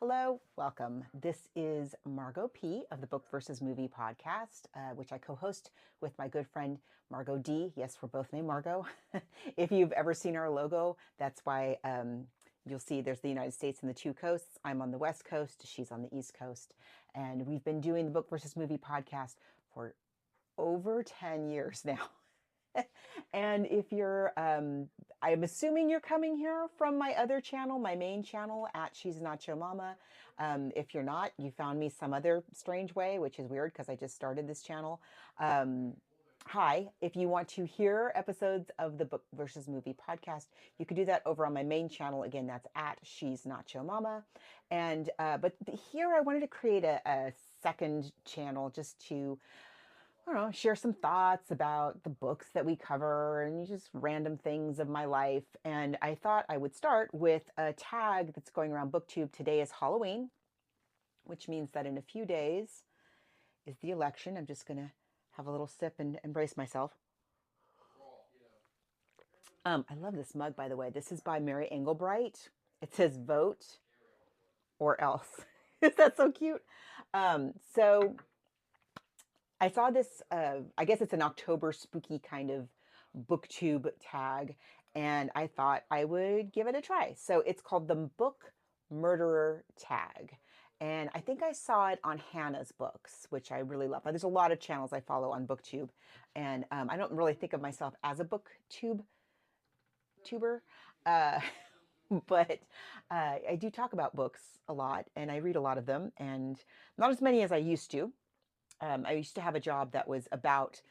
Hello, welcome. This is Margot P. of the Book versus Movie podcast, which I co-host with my good friend Margot D. Yes, we're both named Margot. If you've ever seen our logo, that's why you'll see there's the United States and the two coasts. I'm on the West Coast, she's on the East Coast. And we've been doing the Book versus Movie podcast for over 10 years now. And if you're, I'm assuming you're coming here from my other channel, my main channel at She's Not Your Mama. If you're not, you found me some other strange way, which is weird because I just started this channel. Hi, if you want to hear episodes of the Book versus Movie podcast, you could do that over on my main channel. Again, that's at She's Not Your Mama. And, but here I wanted to create a second channel just to, I don't know, share some thoughts about the books that we cover and just random things of my life. And I thought I would start with a tag that's going around BookTube. Today is Halloween, which means that in a few days is the election. I'm just going to have a little sip and embrace myself. I love this mug, by the way. This is by Mary Engelbright. It says vote or else. Is that so cute? So I saw this, I guess it's an October spooky kind of BookTube tag, and I thought I would give it a try. So it's called the Book Murderer tag. And I think I saw it on Hannah's books, which I really love. There's a lot of channels I follow on BookTube, and I don't really think of myself as a BookTube tuber, but I do talk about books a lot, and I read a lot of them, and not as many as I used to. I used to have a job that was about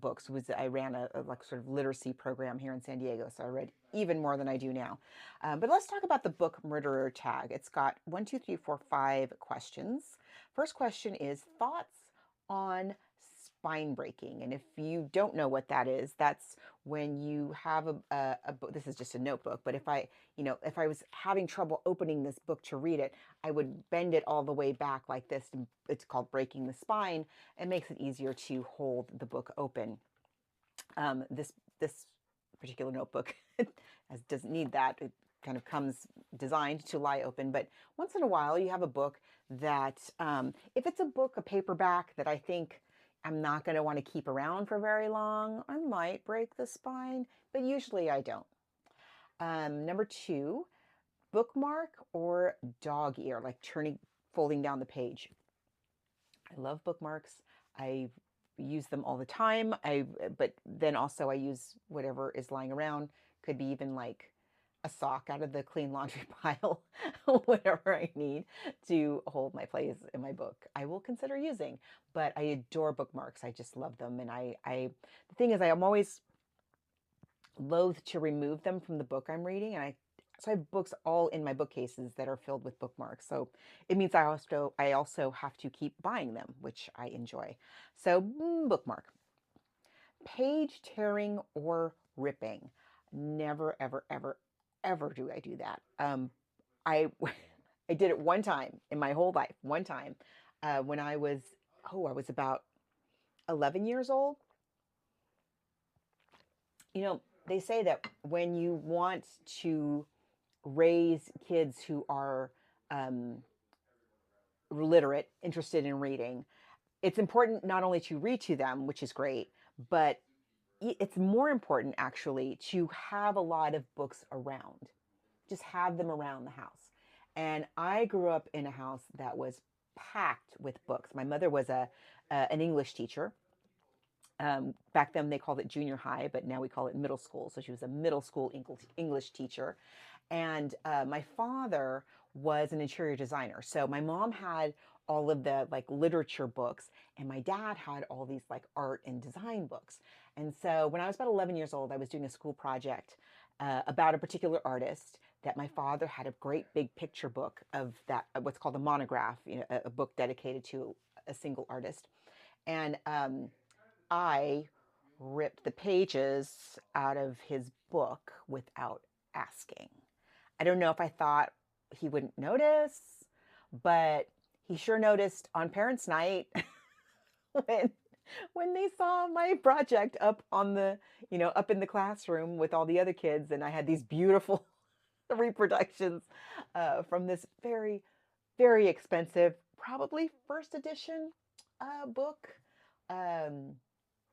books. I ran a like sort of literacy program here in San Diego, so I read even more than I do now. But let's talk about the Book Murderer tag. It's got 1, 2, 3, 4, 5 questions. First question is thoughts on spine breaking. And if you don't know what that is, that's when you have a book. This is just a notebook, but if I was having trouble opening this book to read it, I would bend it all the way back like this. It's called breaking the spine. It makes it easier to hold the book open. This particular notebook doesn't need that. It kind of comes designed to lie open, but once in a while you have a book that, if it's a paperback that I think I'm not going to want to keep around for very long, I might break the spine, but usually I don't. Number 2, bookmark or dog ear, like folding down the page. I love bookmarks. I use them all the time. But then also I use whatever is lying around. Could be even like a sock out of the clean laundry pile, whatever I need to hold my place in my book, I will consider using. But I adore bookmarks. I just love them. And the thing is, I am always loath to remove them from the book I'm reading. And so I have books all in my bookcases that are filled with bookmarks. So it means I also have to keep buying them, which I enjoy. So bookmark. Page tearing or ripping. Never, ever, ever, ever do I do that. I did it one time in my whole life. One time when I was about 11 years old. They say that when you want to raise kids who are literate, interested in reading, it's important not only to read to them, which is great, but it's more important actually to have a lot of books around. Just have them around the house. And I grew up in a house that was packed with books. My mother was an English teacher. Back then they called it junior high, but now we call it middle school. So she was a middle school English teacher. And my father was an interior designer. So my mom had all of the like literature books, and my dad had all these like art and design books. And so when I was about 11 years old, I was doing a school project about a particular artist that my father had a great big picture book of that, what's called a monograph, a book dedicated to a single artist. And I ripped the pages out of his book without asking. I don't know if I thought he wouldn't notice, but he sure noticed on parents' night when they saw my project up on the, up in the classroom with all the other kids, and I had these beautiful reproductions from this very, very expensive, probably first edition book. Um,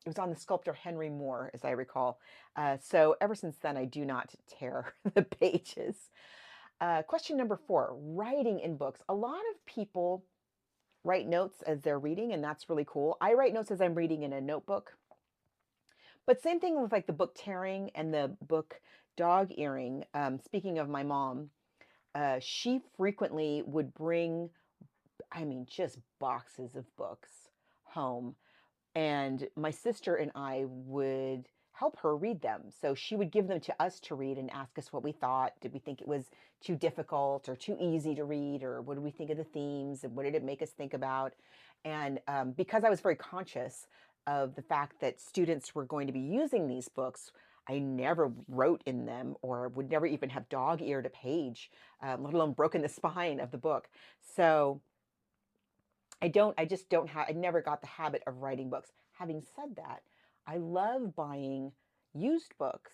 it was on the sculptor Henry Moore, as I recall. So ever since then, I do not tear the pages. Question number 4, writing in books. A lot of people write notes as they're reading, and that's really cool. I write notes as I'm reading in a notebook. But same thing with like the book tearing and the book dog earing. Speaking of my mom, she frequently would bring, I mean, just boxes of books home. And my sister and I would help her read them. So she would give them to us to read and ask us what we thought. Did we think it was too difficult or too easy to read? Or what did we think of the themes? And what did it make us think about? And because I was very conscious of the fact that students were going to be using these books, I never wrote in them or would never even have dog eared a page, let alone broken the spine of the book. So I just don't have, I never got the habit of writing books. Having said that, I love buying used books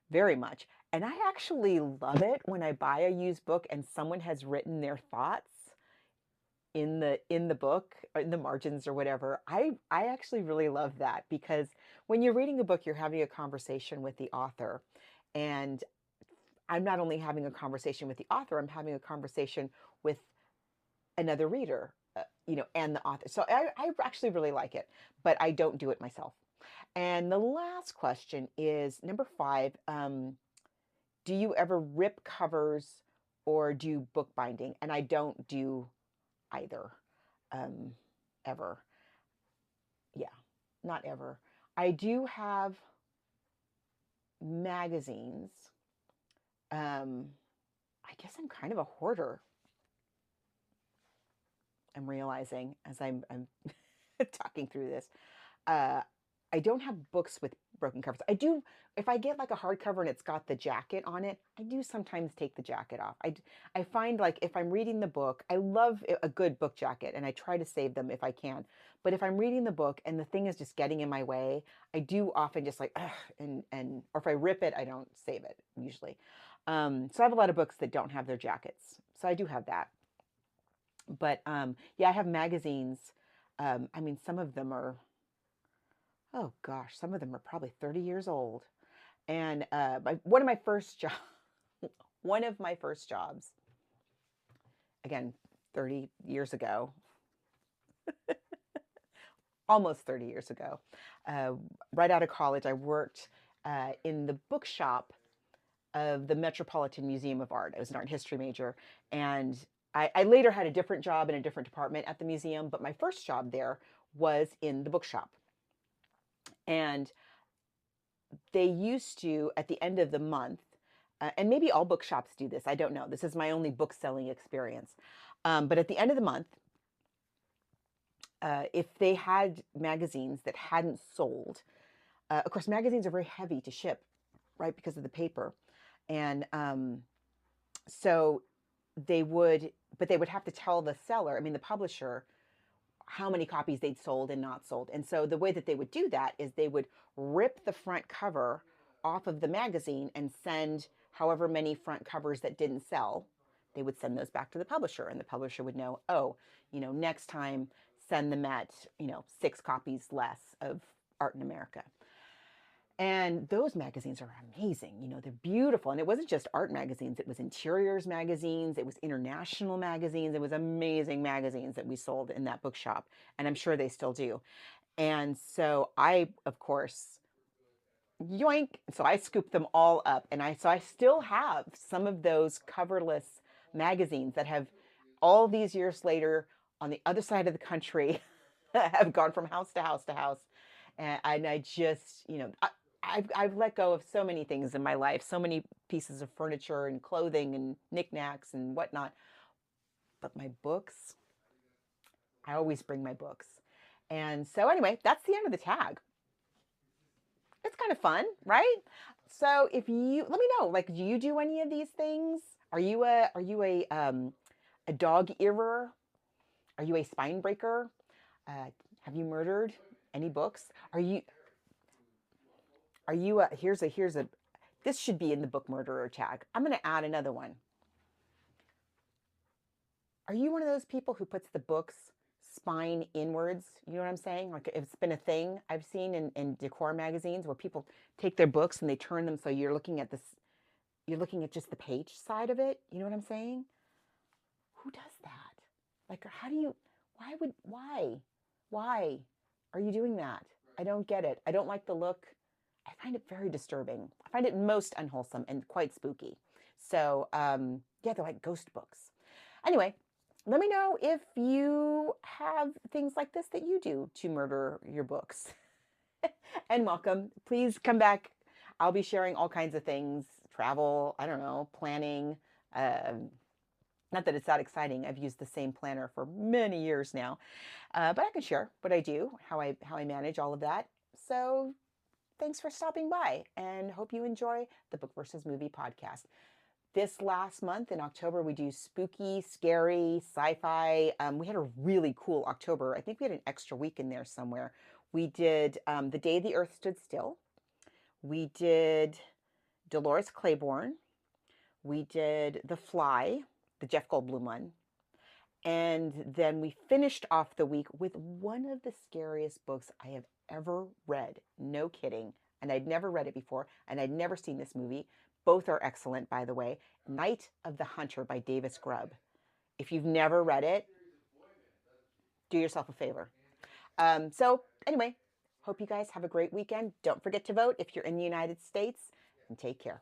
very much. And I actually love it when I buy a used book and someone has written their thoughts in the book or in the margins or whatever. I actually really love that because when you're reading a book, you're having a conversation with the author. And I'm not only having a conversation with the author, I'm having a conversation with another reader, and the author. So I actually really like it, but I don't do it myself. And the last question is number 5. Do you ever rip covers or do bookbinding? And I don't do either, ever. Yeah, not ever. I do have magazines. I guess I'm kind of a hoarder. I'm realizing as I'm talking through this. Uh, I don't have books with broken covers. I do, if I get like a hardcover and it's got the jacket on it, I do sometimes take the jacket off. I find like if I'm reading the book, I love a good book jacket and I try to save them if I can. But if I'm reading the book and the thing is just getting in my way, I do often just like, ugh, or if I rip it, I don't save it usually. So I have a lot of books that don't have their jackets. So I do have that. But yeah, I have magazines. I mean, some of them are, oh gosh, some of them are probably 30 years old. And one of my first jobs, one of my first jobs, again, 30 years ago, almost 30 years ago, uh, right out of college, I worked in the bookshop of the Metropolitan Museum of Art. I was an art history major, and I later had a different job in a different department at the museum, but my first job there was in the bookshop. And they used to, at the end of the month, and maybe all bookshops do this, I don't know. This is my only book selling experience. But at the end of the month, if they had magazines that hadn't sold, of course, magazines are very heavy to ship, right, because of the paper. And so but they would have to tell the seller, I mean, the publisher, how many copies they'd sold and not sold. And so the way that they would do that is they would rip the front cover off of the magazine and send however many front covers that didn't sell. They would send those back to the publisher, and the publisher would know, oh, next time send them at, 6 copies less of Art in America. And those magazines are amazing. They're beautiful. And it wasn't just art magazines. It was interiors magazines. It was international magazines. It was amazing magazines that we sold in that bookshop. And I'm sure they still do. And so I, of course, yoink. So I scooped them all up. And so I still have some of those coverless magazines that have all these years later on the other side of the country have gone from house to house to house. And I just, I've let go of so many things in my life, so many pieces of furniture and clothing and knickknacks and whatnot. But my books, I always bring my books. And so anyway, that's the end of the tag. It's kind of fun, right? So if you let me know, like, do you do any of these things? Are you a dog earer? Are you a spine breaker? Have you murdered any books? Are you here's a This should be in the book murderer tag. I'm going to add another one. Are you one of those people who puts the book's spine inwards? You know what I'm saying? Like it's been a thing I've seen in decor magazines where people take their books and they turn them so you're looking at this, you're looking at just the page side of it. You know what I'm saying? Who does that? Like, how do you, why are you doing that? I don't get it. I don't like the look. I find it very disturbing. I find it most unwholesome and quite spooky. So, yeah, they're like ghost books. Anyway, let me know if you have things like this that you do to murder your books. And welcome. Please come back. I'll be sharing all kinds of things, travel, I don't know, planning. Um, Not that it's that exciting. I've used the same planner for many years now, but I can share what I do, how I manage all of that. So thanks for stopping by, and hope you enjoy the Book versus Movie podcast. This last month in October, we do spooky, scary, sci-fi. We had a really cool October. I think we had an extra week in there somewhere. We did The Day the Earth Stood Still. We did Dolores Claiborne. We did The Fly, the Jeff Goldblum one. And then we finished off the week with one of the scariest books I have ever read. No kidding. And I'd never read it before, and I'd never seen this movie. Both are excellent, by the way. Night of the Hunter by Davis Grubb. If you've never read it, do yourself a favor. So, anyway, hope you guys have a great weekend. Don't forget to vote if you're in the United States, and take care.